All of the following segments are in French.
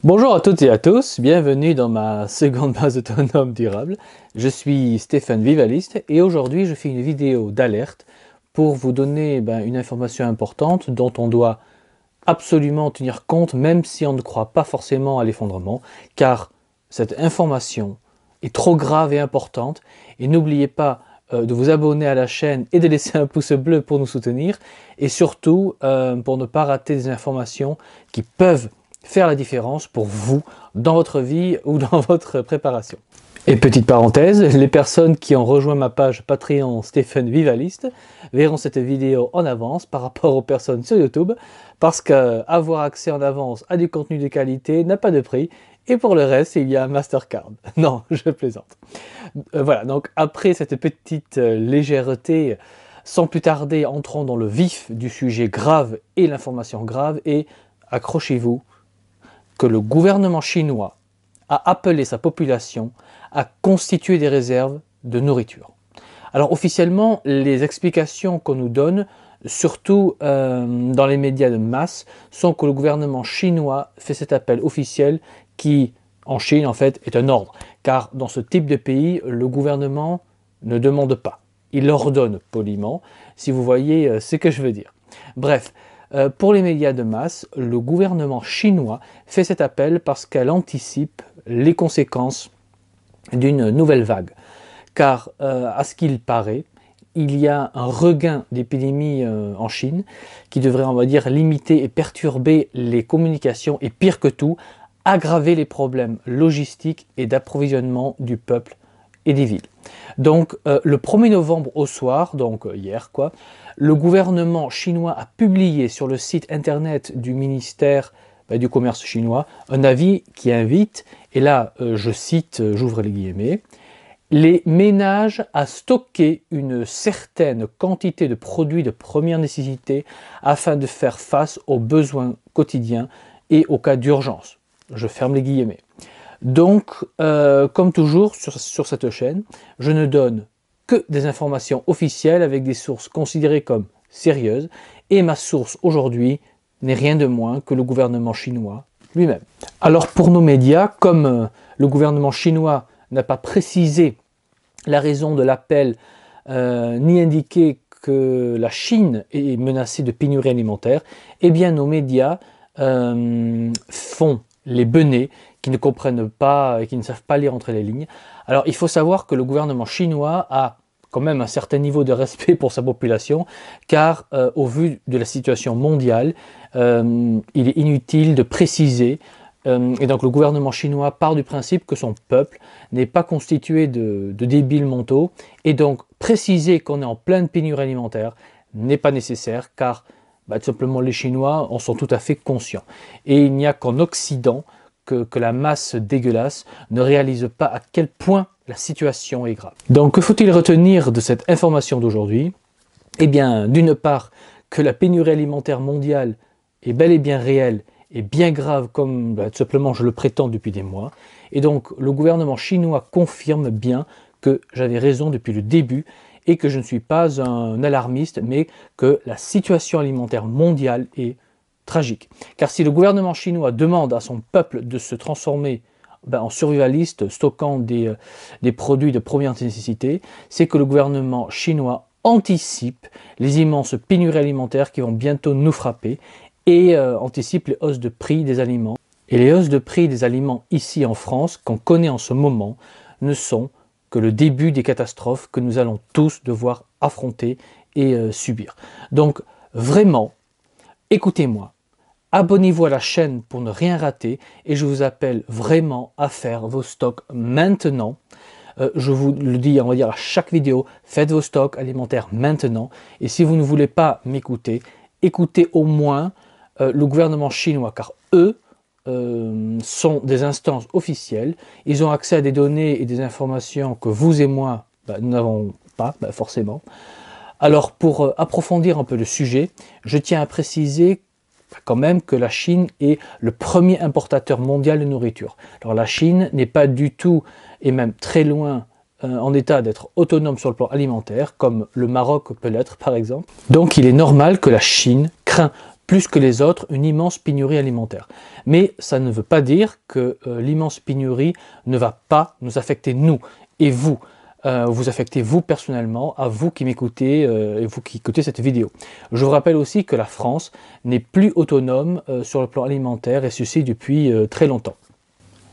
Bonjour à toutes et à tous, bienvenue dans ma seconde base autonome durable. Je suis Stéphane Vivaliste et aujourd'hui je fais une vidéo d'alerte pour vous donner une information importante dont on doit absolument tenir compte même si on ne croit pas forcément à l'effondrement, car cette information est trop grave et importante. Et n'oubliez pas de vous abonner à la chaîne et de laisser un pouce bleu pour nous soutenir, et surtout pour ne pas rater des informations qui peuvent faire la différence pour vous dans votre vie ou dans votre préparation. Et petite parenthèse, les personnes qui ont rejoint ma page Patreon Stéphane Vivaliste verront cette vidéo en avance par rapport aux personnes sur YouTube, parce qu'avoir accès en avance à du contenu de qualité n'a pas de prix, et pour le reste, il y a un Mastercard. Non, je plaisante. Voilà, donc après cette petite légèreté, sans plus tarder, entrons dans le vif du sujet grave et l'information grave, et accrochez-vous, que le gouvernement chinois a appelé sa population à constituer des réserves de nourriture. Alors officiellement, les explications qu'on nous donne, surtout dans les médias de masse, sont que le gouvernement chinois fait cet appel officiel qui, en Chine en fait, est un ordre. Car dans ce type de pays, le gouvernement ne demande pas. Il ordonne poliment, si vous voyez ce que je veux dire. Bref, pour les médias de masse, le gouvernement chinois fait cet appel parce qu'elle anticipe les conséquences d'une nouvelle vague. Car, à ce qu'il paraît, il y a un regain d'épidémie en Chine qui devrait, on va dire, limiter et perturber les communications et, pire que tout, aggraver les problèmes logistiques et d'approvisionnement du peuple et des villes. Donc le 1er novembre au soir, donc hier quoi, le gouvernement chinois a publié sur le site internet du ministère du commerce chinois un avis qui invite, et là je cite, j'ouvre les guillemets, les ménages à stocker une certaine quantité de produits de première nécessité afin de faire face aux besoins quotidiens et aux cas d'urgence. Je ferme les guillemets. Donc, comme toujours sur cette chaîne, je ne donne que des informations officielles avec des sources considérées comme sérieuses, et ma source aujourd'hui n'est rien de moins que le gouvernement chinois lui-même. Alors pour nos médias, comme le gouvernement chinois n'a pas précisé la raison de l'appel, ni indiqué que la Chine est menacée de pénurie alimentaire, eh bien nos médias font les benets qui ne comprennent pas et qui ne savent pas lire entre les lignes. Alors il faut savoir que le gouvernement chinois a quand même un certain niveau de respect pour sa population, car au vu de la situation mondiale, il est inutile de préciser, et donc le gouvernement chinois part du principe que son peuple n'est pas constitué de débiles mentaux, et donc préciser qu'on est en pleine pénurie alimentaire n'est pas nécessaire, car tout simplement les Chinois en sont tout à fait conscients. Et il n'y a qu'en Occident que la masse dégueulasse ne réalise pas à quel point la situation est grave. Donc que faut-il retenir de cette information d'aujourd'hui? Eh bien, d'une part, que la pénurie alimentaire mondiale est bel et bien réelle et bien grave, comme tout simplement je le prétends depuis des mois. Et donc le gouvernement chinois confirme bien que j'avais raison depuis le début, et que je ne suis pas un alarmiste, mais que la situation alimentaire mondiale est tragique. Car si le gouvernement chinois demande à son peuple de se transformer en survivaliste, stockant des produits de première nécessité, c'est que le gouvernement chinois anticipe les immenses pénuries alimentaires qui vont bientôt nous frapper, et anticipe les hausses de prix des aliments. Et les hausses de prix des aliments ici en France, qu'on connaît en ce moment, ne sont que le début des catastrophes que nous allons tous devoir affronter et subir. Donc vraiment, écoutez-moi, abonnez-vous à la chaîne pour ne rien rater, et je vous appelle vraiment à faire vos stocks maintenant. Je vous le dis, on va dire à chaque vidéo, faites vos stocks alimentaires maintenant. Et si vous ne voulez pas m'écouter, écoutez au moins le gouvernement chinois, car eux sont des instances officielles. Ils ont accès à des données et des informations que vous et moi, nous n'avons pas forcément. Alors pour approfondir un peu le sujet, je tiens à préciser quand même que la Chine est le premier importateur mondial de nourriture. Alors la Chine n'est pas du tout, et même très loin, en état d'être autonome sur le plan alimentaire, comme le Maroc peut l'être par exemple. Donc il est normal que la Chine craint plus que les autres, une immense pénurie alimentaire. Mais ça ne veut pas dire que l'immense pénurie ne va pas nous affecter nous et vous. Vous affectez vous personnellement, à vous qui m'écoutez et vous qui écoutez cette vidéo. Je vous rappelle aussi que la France n'est plus autonome sur le plan alimentaire et ceci depuis très longtemps.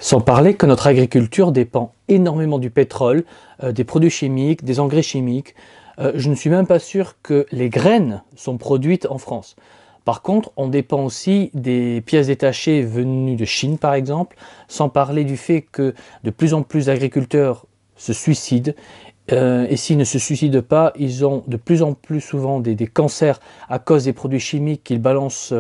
Sans parler que notre agriculture dépend énormément du pétrole, des produits chimiques, des engrais chimiques. Je ne suis même pas sûr que les graines sont produites en France. Par contre, on dépend aussi des pièces détachées venues de Chine par exemple, sans parler du fait que de plus en plus d'agriculteurs se suicident. Et s'ils ne se suicident pas, ils ont de plus en plus souvent des cancers à cause des produits chimiques qu'ils balancent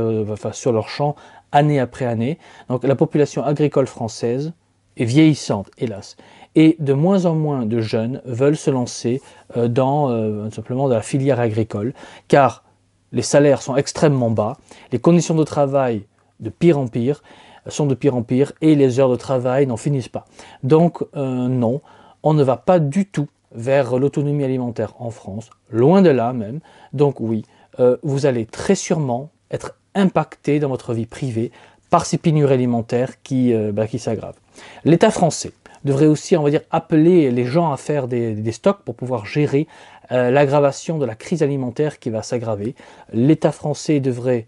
sur leur champ année après année. Donc la population agricole française est vieillissante, hélas. Et de moins en moins de jeunes veulent se lancer simplement dans la filière agricole, car les salaires sont extrêmement bas, les conditions de travail de pire en pire, et les heures de travail n'en finissent pas. Donc non, on ne va pas du tout vers l'autonomie alimentaire en France, loin de là même. Donc oui, vous allez très sûrement être impacté dans votre vie privée par ces pénuries alimentaires qui s'aggravent. L'État français devrait aussi, on va dire, appeler les gens à faire des stocks pour pouvoir gérer l'aggravation de la crise alimentaire qui va s'aggraver. L'État français devrait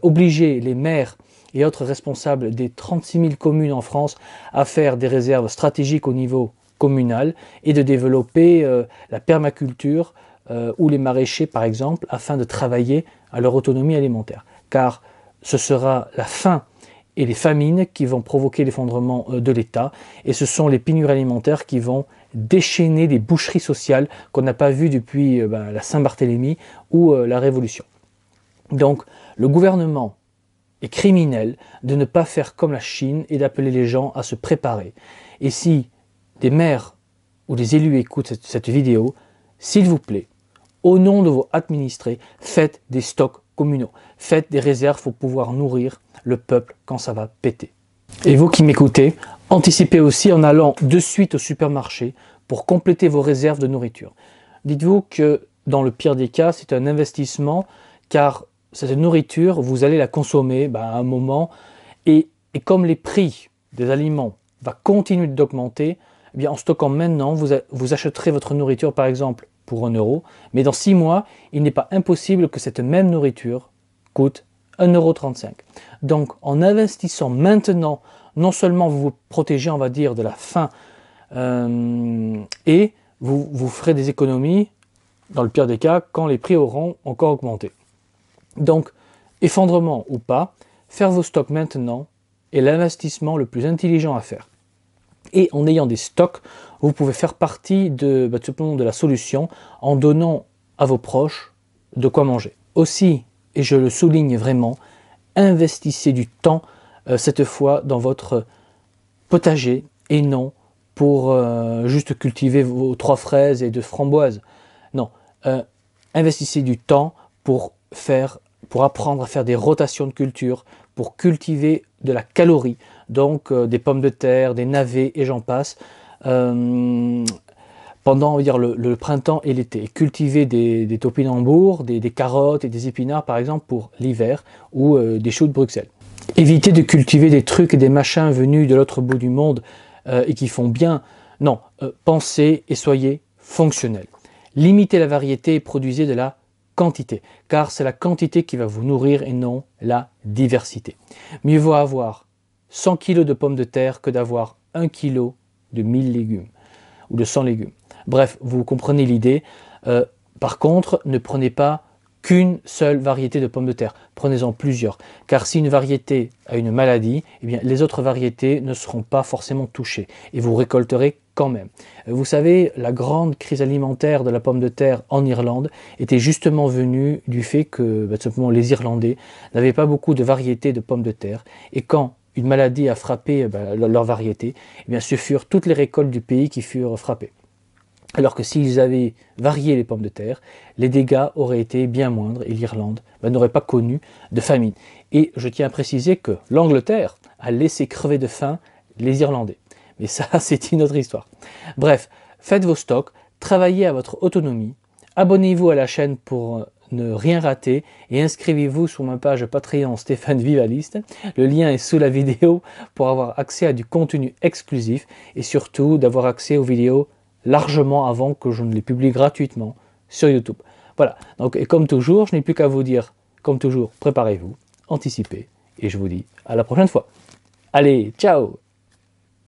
obliger les maires et autres responsables des 36 000 communes en France à faire des réserves stratégiques au niveau communal et de développer la permaculture ou les maraîchers par exemple afin de travailler à leur autonomie alimentaire. Car ce sera la faim et les famines qui vont provoquer l'effondrement de l'État et ce sont les pénuries alimentaires qui vont déchaîner des boucheries sociales qu'on n'a pas vues depuis la Saint-Barthélemy ou la Révolution. Donc le gouvernement est criminel de ne pas faire comme la Chine et d'appeler les gens à se préparer. Et si des maires ou des élus écoutent cette vidéo, s'il vous plaît, au nom de vos administrés, faites des stocks communaux, faites des réserves pour pouvoir nourrir le peuple quand ça va péter. Et vous qui m'écoutez, anticipez aussi en allant de suite au supermarché pour compléter vos réserves de nourriture. Dites-vous que dans le pire des cas, c'est un investissement car cette nourriture, vous allez la consommer à un moment et comme les prix des aliments va continuer d'augmenter, eh bien, en stockant maintenant, vous achèterez votre nourriture par exemple pour 1 €, mais dans 6 mois, il n'est pas impossible que cette même nourriture coûte 1,35 €. Donc en investissant maintenant, non seulement vous vous protégez, on va dire, de la faim, et vous ferez des économies, dans le pire des cas, quand les prix auront encore augmenté. Donc, effondrement ou pas, faire vos stocks maintenant est l'investissement le plus intelligent à faire. Et en ayant des stocks, vous pouvez faire partie de la solution en donnant à vos proches de quoi manger. Aussi, et je le souligne vraiment, investissez du temps cette fois dans votre potager et non pour juste cultiver vos 3 fraises et 2 framboises. Non, investissez du temps pour apprendre à faire des rotations de culture, pour cultiver de la calorie, donc des pommes de terre, des navets et j'en passe, pendant on va dire, le printemps et l'été. Cultiver des topinambours, des carottes et des épinards par exemple pour l'hiver ou des choux de Bruxelles. Évitez de cultiver des trucs et des machins venus de l'autre bout du monde et qui font bien. Non, pensez et soyez fonctionnels. Limitez la variété et produisez de la quantité, car c'est la quantité qui va vous nourrir et non la diversité. Mieux vaut avoir 100 kg de pommes de terre que d'avoir 1 kg de 1000 légumes ou de 100 légumes. Bref, vous comprenez l'idée. Par contre, ne prenez pas qu'une seule variété de pommes de terre. Prenez-en plusieurs, car si une variété a une maladie, eh bien, les autres variétés ne seront pas forcément touchées et vous récolterez quand même. Vous savez, la grande crise alimentaire de la pomme de terre en Irlande était justement venue du fait que simplement les Irlandais n'avaient pas beaucoup de variétés de pommes de terre et quand une maladie a frappé leur variété, eh bien, ce furent toutes les récoltes du pays qui furent frappées. Alors que s'ils avaient varié les pommes de terre, les dégâts auraient été bien moindres et l'Irlande n'aurait pas connu de famine. Et je tiens à préciser que l'Angleterre a laissé crever de faim les Irlandais. Mais ça, c'est une autre histoire. Bref, faites vos stocks, travaillez à votre autonomie, abonnez-vous à la chaîne pour ne rien rater et inscrivez-vous sur ma page Patreon Stéphane Vivaliste. Le lien est sous la vidéo pour avoir accès à du contenu exclusif et surtout d'avoir accès aux vidéos largement avant que je ne les publie gratuitement sur YouTube. Voilà, donc et comme toujours, je n'ai plus qu'à vous dire, comme toujours, préparez-vous, anticipez et je vous dis à la prochaine fois. Allez, ciao!